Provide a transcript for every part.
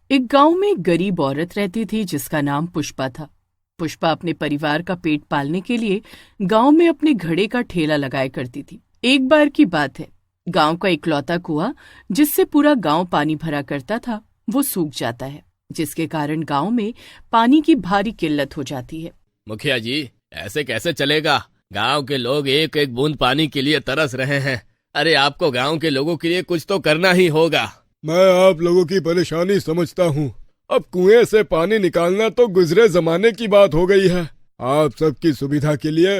एक गांव में एक गरीब औरत रहती थी जिसका नाम पुष्पा था। पुष्पा अपने परिवार का पेट पालने के लिए गांव में अपने घड़े का ठेला लगाया करती थी। एक बार की बात है, गांव का इकलौता कुआं जिससे पूरा गांव पानी भरा करता था वो सूख जाता है, जिसके कारण गांव में पानी की भारी किल्लत हो जाती है। मुखिया जी, ऐसे कैसे चलेगा? गांव के लोग एक एक बूंद पानी के लिए तरस रहे हैं। अरे आपको गांव के लोगों के लिए कुछ तो करना ही होगा। मैं आप लोगों की परेशानी समझता हूँ। अब कुएं से पानी निकालना तो गुजरे जमाने की बात हो गई है। आप सबकी सुविधा के लिए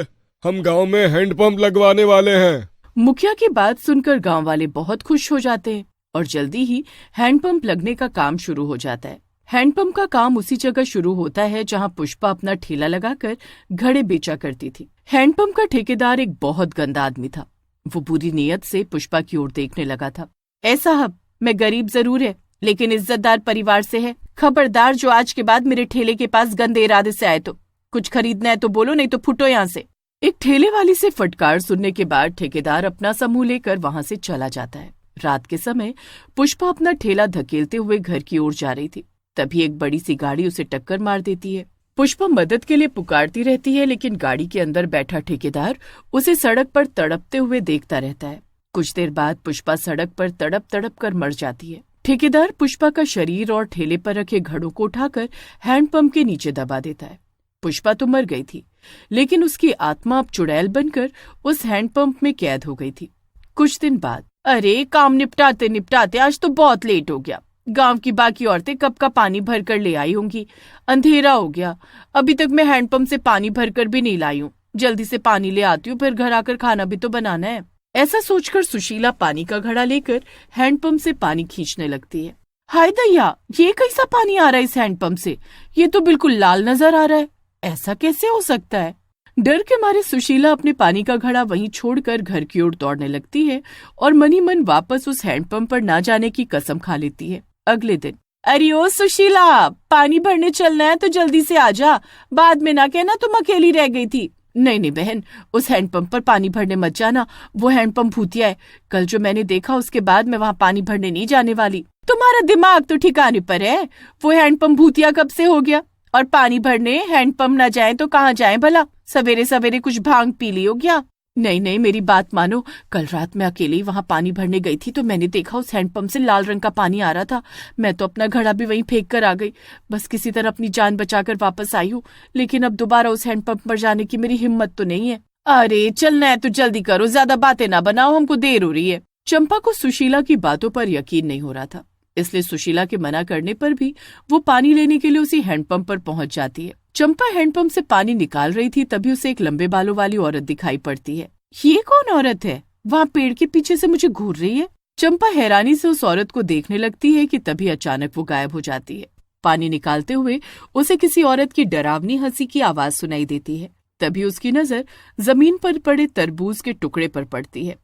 हम गांव में हैंडपंप लगवाने वाले हैं। मुखिया की बात सुनकर गांव वाले बहुत खुश हो जाते हैं और जल्दी ही हैंडपंप लगने का काम शुरू हो जाता है। हैंडपंप का काम उसी जगह शुरू होता है जहां पुष्पा अपना ठेला लगाकर घड़े बेचा करती थी। हैंडपंप का ठेकेदार एक बहुत गंदा आदमी था। वो बुरी नीयत से पुष्पा की ओर देखने लगा था। ऐसा साहब, मैं गरीब जरूर है लेकिन इज्जतदार परिवार से है। खबरदार, जो आज के बाद मेरे ठेले के पास गंदे इरादे से आए तो कुछ खरीदना है तो बोलो, नहीं तो फुटो यहाँ से। एक ठेले वाली से फटकार सुनने के बाद ठेकेदार अपना समूह लेकर वहां से चला जाता है। रात के समय पुष्पा अपना ठेला धकेलते हुए घर की ओर जा रही थी, तभी एक बड़ी सी गाड़ी उसे टक्कर मार देती है। पुष्पा मदद के लिए पुकारती रहती है लेकिन गाड़ी के अंदर बैठा ठेकेदार उसे सड़क पर तड़पते हुए देखता रहता है। कुछ देर बाद पुष्पा सड़क पर तड़प तड़प कर मर जाती है। ठेकेदार पुष्पा का शरीर और ठेले पर रखे घड़ों को उठाकर हैंडपंप के नीचे दबा देता है। पुष्पा तो मर गई थी लेकिन उसकी आत्मा अब चुड़ैल बनकर उस हैंडपंप में कैद हो गई थी। कुछ दिन बाद, अरे काम निपटाते निपटाते आज तो बहुत लेट हो गया। गांव की बाकी औरतें कब का पानी भर कर ले आई होंगी। अंधेरा हो गया, अभी तक मैं हैंडपंप से पानी भर कर भी नहीं लाई हूँ। जल्दी से पानी ले आती हूँ, फिर घर आकर खाना भी तो बनाना है। ऐसा सोचकर सुशीला पानी का घड़ा लेकर हैंडपंप से पानी खींचने लगती है। हाय दैया, ये कैसा पानी आ रहा है इस हैंडपंप से? ये तो बिल्कुल लाल नजर आ रहा है। ऐसा कैसे हो सकता है? डर के मारे सुशीला अपने पानी का घड़ा वहीं छोड़कर घर की ओर दौड़ने लगती है और मनी मन वापस उस हैंडपंप पर ना जाने की कसम खा लेती है। अगले दिन, अरे ओ सुशीला, पानी भरने चलना है तो जल्दी से आ जा, बाद में ना कहना तुम अकेली रह गई थी। नहीं नहीं बहन, उस हैंडपंप पर पानी भरने मत जाना, वो हैंडपंप भूतिया है। कल जो मैंने देखा उसके बाद मैं वहाँ पानी भरने नहीं जाने वाली। तुम्हारा दिमाग तो ठिकाने पर है। वो हैंडपंप भूतिया कब से हो गया? और पानी भरने हैंडपंप न जाए तो कहाँ जाए भला? सवेरे सवेरे कुछ भांग पी ली हो क्या? नहीं नहीं, मेरी बात मानो। कल रात मैं अकेले वहाँ पानी भरने गई थी तो मैंने देखा उस हैंडपंप से लाल रंग का पानी आ रहा था। मैं तो अपना घड़ा भी वहीं फेंक कर आ गई। बस किसी तरह अपनी जान बचाकर वापस आई हूँ, लेकिन अब दोबारा उस हैंडपंप पर जाने की मेरी हिम्मत तो नहीं है। अरे चलना है तो जल्दी करो, ज्यादा बातें ना बनाओ, हमको देर हो रही है। चंपा को सुशीला की बातों पर यकीन नहीं हो रहा था, इसलिए सुशीला के मना करने पर भी वो पानी लेने के लिए उसी हैंडपंप पर पहुंच जाती है। चंपा हैंडपंप से पानी निकाल रही थी, तभी उसे एक लंबे बालों वाली औरत दिखाई पड़ती है। ये कौन औरत है? वहाँ पेड़ के पीछे से मुझे घूर रही है। चंपा हैरानी से उस औरत को देखने लगती है कि तभी अचानक वो गायब हो जाती है। पानी निकालते हुए उसे किसी औरत की डरावनी हंसी की आवाज सुनाई देती है। तभी उसकी नजर जमीन पर पड़े तरबूज के टुकड़े पर पड़ती है।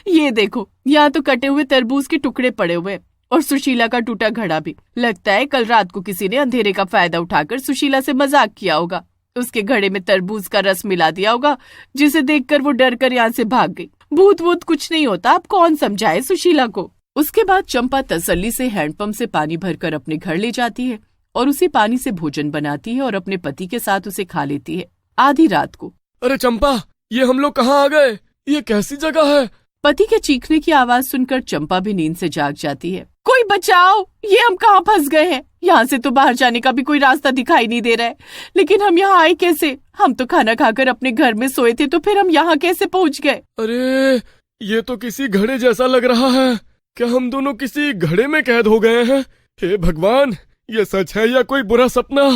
ये देखो, यहाँ तो कटे हुए तरबूज के टुकड़े पड़े हुए और सुशीला का टूटा घड़ा भी। लगता है कल रात को किसी ने अंधेरे का फायदा उठाकर सुशीला से मजाक किया होगा। उसके घड़े में तरबूज का रस मिला दिया होगा, जिसे देखकर वो डर कर यहाँ से भाग गई। भूत वूत कुछ नहीं होता, अब कौन समझाए सुशीला को। उसके बाद चंपा तसल्ली से हैंडपंप से पानी भरकर अपने घर ले जाती है और उसी पानी से भोजन बनाती है और अपने पति के साथ उसे खा लेती है। आधी रात को, अरे चंपा, ये हम लोग कहाँ आ गए? ये कैसी जगह है? पति के चीखने की आवाज सुनकर चंपा भी नींद से जाग जाती है। कोई बचाओ, ये हम कहाँ फंस गए हैं? यहाँ से तो बाहर जाने का भी कोई रास्ता दिखाई नहीं दे रहा है, लेकिन हम यहाँ आए कैसे? हम तो खाना खाकर अपने घर में सोए थे, तो फिर हम यहाँ कैसे पहुँच गए? अरे ये तो किसी घड़े जैसा लग रहा है। क्या हम दोनों किसी घड़े में कैद हो गए हैं? हे भगवान, ये सच है या कोई बुरा सपना?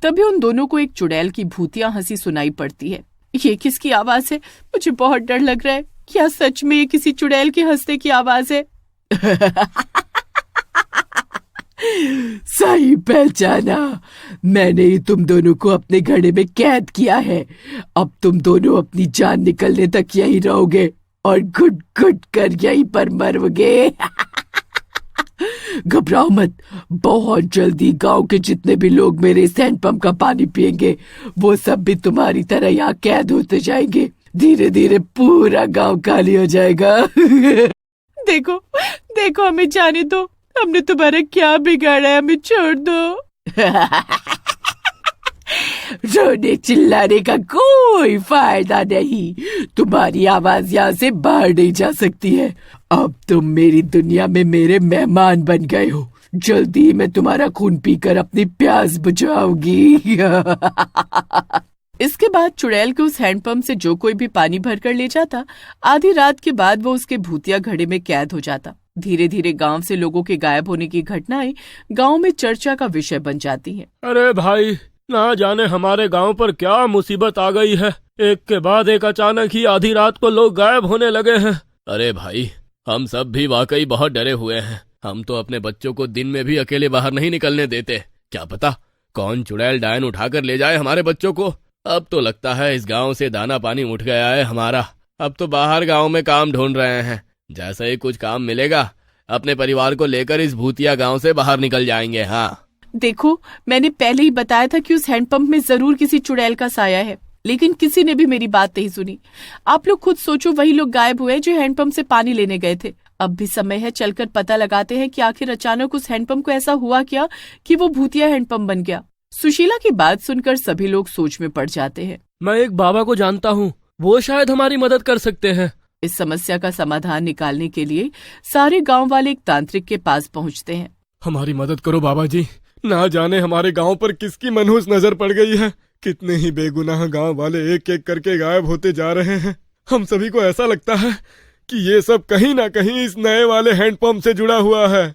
तभी उन दोनों को एक चुड़ैल की भूतिया हंसी सुनाई पड़ती है। ये किसकी आवाज है? मुझे बहुत डर लग रहा है। क्या सच में ये किसी चुड़ैल के हंसने की आवाज है? सही पहचाना, मैंने ही तुम दोनों को अपने घड़े में कैद किया है। अब तुम दोनों अपनी जान निकलने तक यहीं रहोगे और घुट घुट कर यहीं पर मरोगे। घबराओ मत, बहुत जल्दी गांव के जितने भी लोग मेरे इस हैंडपंप का पानी पिएंगे वो सब भी तुम्हारी तरह यहाँ कैद होते जाएंगे। धीरे धीरे पूरा गांव खाली हो जाएगा। देखो देखो, हमें जाने दो, हमने तुम्हारा क्या बिगाड़ा है, हमें छोड़ दो। रोने चिल्लाने का कोई फायदा नहीं, तुम्हारी आवाज यहाँ से बाहर नहीं जा सकती है। अब तुम मेरी दुनिया में मेरे मेहमान बन गए हो। जल्दी ही मैं तुम्हारा खून पीकर अपनी प्यास बुझाऊंगी। इसके बाद चुड़ैल के उस हैंडपंप से जो कोई भी पानी भरकर ले जाता, आधी रात के बाद वो उसके भूतिया घड़े में कैद हो जाता। धीरे धीरे गांव से लोगों के गायब होने की घटनाएं गांव में चर्चा का विषय बन जाती हैं। अरे भाई, ना जाने हमारे गांव पर क्या मुसीबत आ गई है। एक के बाद एक अचानक ही आधी रात को लोग गायब होने लगे हैं। अरे भाई, हम सब भी वाकई बहुत डरे हुए हैं। हम तो अपने बच्चों को दिन में भी अकेले बाहर नहीं निकलने देते। क्या पता कौन चुड़ैल डायन उठाकर ले जाए हमारे बच्चों को। अब तो लगता है इस गांव से दाना पानी उठ गया है हमारा। अब तो बाहर गांव में काम ढूंढ रहे हैं। जैसे ही कुछ काम मिलेगा अपने परिवार को लेकर इस भूतिया गांव से बाहर निकल जाएंगे। हाँ, देखो, मैंने पहले ही बताया था कि उस हैंडपंप में जरूर किसी चुड़ैल का साया है, लेकिन किसी ने भी मेरी बात नहीं सुनी। आप लोग खुद सोचो, वही लोग गायब हुए जो हैंडपंप से पानी लेने गए थे। अब भी समय है, चलकर पता लगाते हैं कि आखिर अचानक उस हैंडपंप को ऐसा हुआ क्या कि वो भूतिया हैंडपंप बन गया। सुशीला की बात सुनकर सभी लोग सोच में पड़ जाते हैं। मैं एक बाबा को जानता हूँ, वो शायद हमारी मदद कर सकते हैं। इस समस्या का समाधान निकालने के लिए सारे गांव वाले एक तांत्रिक के पास पहुंचते हैं। हमारी मदद करो बाबा जी। ना जाने हमारे गांव पर किसकी मनहूस नजर पड़ गई है। कितने ही बेगुनाह गांव वाले एक एक करके गायब होते जा रहे हैं। हम सभी को ऐसा लगता है कि ये सब कहीं ना कहीं इस नए वाले हैंडपंप से जुड़ा हुआ है।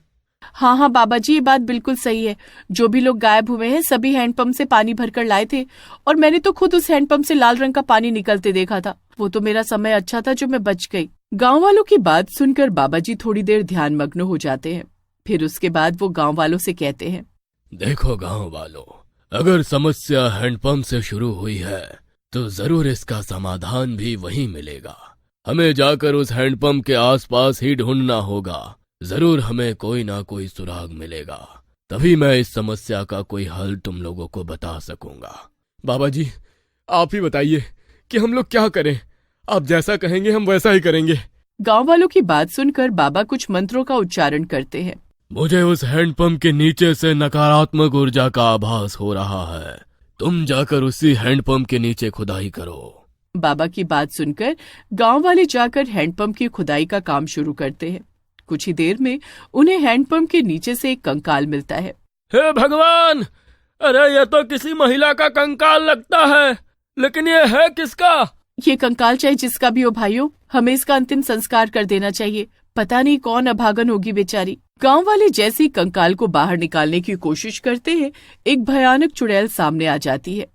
हाँ बाबा जी, ये बात बिल्कुल सही है। जो भी लोग गायब हुए हैं सभी हैंडपंप से पानी भरकर लाए थे, और मैंने तो खुद उस हैंडपंप से लाल रंग का पानी निकलते देखा था। वो तो मेरा समय अच्छा था जो मैं बच गई। गांव वालों की बात सुनकर बाबा जी थोड़ी देर ध्यान मग्न हो जाते हैं। फिर उसके बाद वो गांव वालों से कहते हैं, देखो गांव वालों, अगर समस्या हैंडपंप से शुरू हुई है तो जरूर इसका समाधान भी वहीं मिलेगा। हमें जाकर उस हैंडपंप के आसपास ही ढूंढना होगा। जरूर हमें कोई ना कोई सुराग मिलेगा, तभी मैं इस समस्या का कोई हल तुम लोगों को बता सकूंगा। बाबा जी, आप ही बताइए कि हम लोग क्या करें। आप जैसा कहेंगे हम वैसा ही करेंगे। गांव वालों की बात सुनकर बाबा कुछ मंत्रों का उच्चारण करते हैं। मुझे उस हैंडपंप के नीचे से नकारात्मक ऊर्जा का आभास हो रहा है। तुम जाकर उसी हैंडपंप के नीचे खुदाई करो। बाबा की बात सुनकर गांव वाले जाकर हैंडपंप की खुदाई का काम शुरू करते हैं। कुछ ही देर में उन्हें हैंडपंप के नीचे से एक कंकाल मिलता है। हे भगवान! अरे ये तो किसी महिला का कंकाल लगता है, लेकिन ये है किसका? ये कंकाल चाहे जिसका भी हो भाइयों, हमें इसका अंतिम संस्कार कर देना चाहिए। पता नहीं कौन अभागन होगी बेचारी। गांव वाले जैसे ही कंकाल को बाहर निकालने की कोशिश करते हैं, एक भयानक चुड़ैल सामने आ जाती है।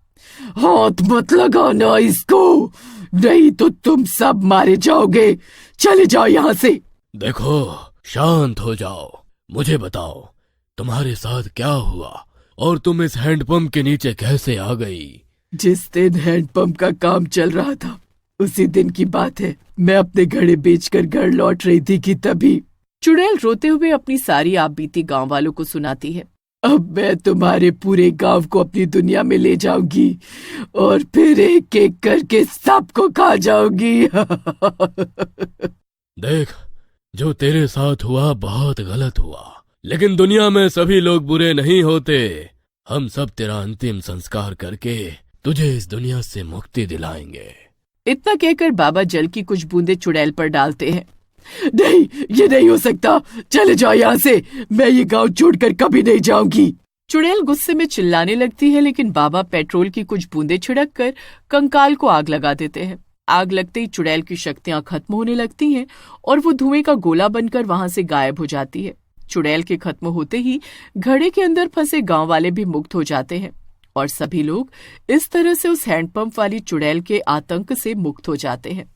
हाथ मत लगाना इसको, नहीं तो तुम सब मारे जाओगे। चले जाओ यहाँ से। देखो, शांत हो जाओ। मुझे बताओ तुम्हारे साथ क्या हुआ और तुम इस हैंडपंप के नीचे कैसे आ गई? जिस दिन हैंडपंप का काम चल रहा था उसी दिन की बात है। मैं अपने घड़े बेचकर घर लौट रही थी कि तभी चुड़ैल रोते हुए अपनी सारी आपबीती गांव वालों को सुनाती है। अब मैं तुम्हारे पूरे गांव को अपनी दुनिया में ले जाऊंगी और फिर एक एक करके सबको खा जाऊंगी। देख, जो तेरे साथ हुआ बहुत गलत हुआ, लेकिन दुनिया में सभी लोग बुरे नहीं होते। हम सब तेरा अंतिम संस्कार करके तुझे इस दुनिया से मुक्ति दिलाएंगे। इतना कहकर बाबा जल की कुछ बूंदे चुड़ैल पर डालते हैं। नहीं, ये नहीं हो सकता। चले जाओ यहाँ से। मैं ये गांव छोड़कर कभी नहीं जाऊंगी। चुड़ैल गुस्से में चिल्लाने लगती है, लेकिन बाबा पेट्रोल की कुछ बूंदें छिड़क कर कंकाल को आग लगा देते हैं। आग लगते ही चुड़ैल की शक्तियां खत्म होने लगती हैं और वो धुएं का गोला बनकर वहां से गायब हो जाती है। चुड़ैल के खत्म होते ही घड़े के अंदर फंसे गांव वाले भी मुक्त हो जाते हैं और सभी लोग इस तरह से उस हैंडपंप वाली चुड़ैल के आतंक से मुक्त हो जाते हैं।